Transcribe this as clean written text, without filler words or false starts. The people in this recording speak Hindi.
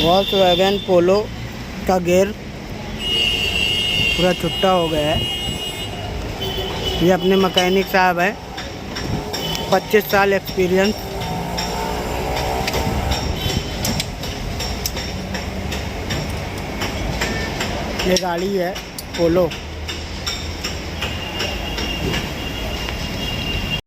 वॉक्सवैगन पोलो का गियर पूरा छुट्टा हो गया है। ये अपने मैकेनिक साहब है, 25 साल एक्सपीरियंस। ये गाड़ी है पोलो।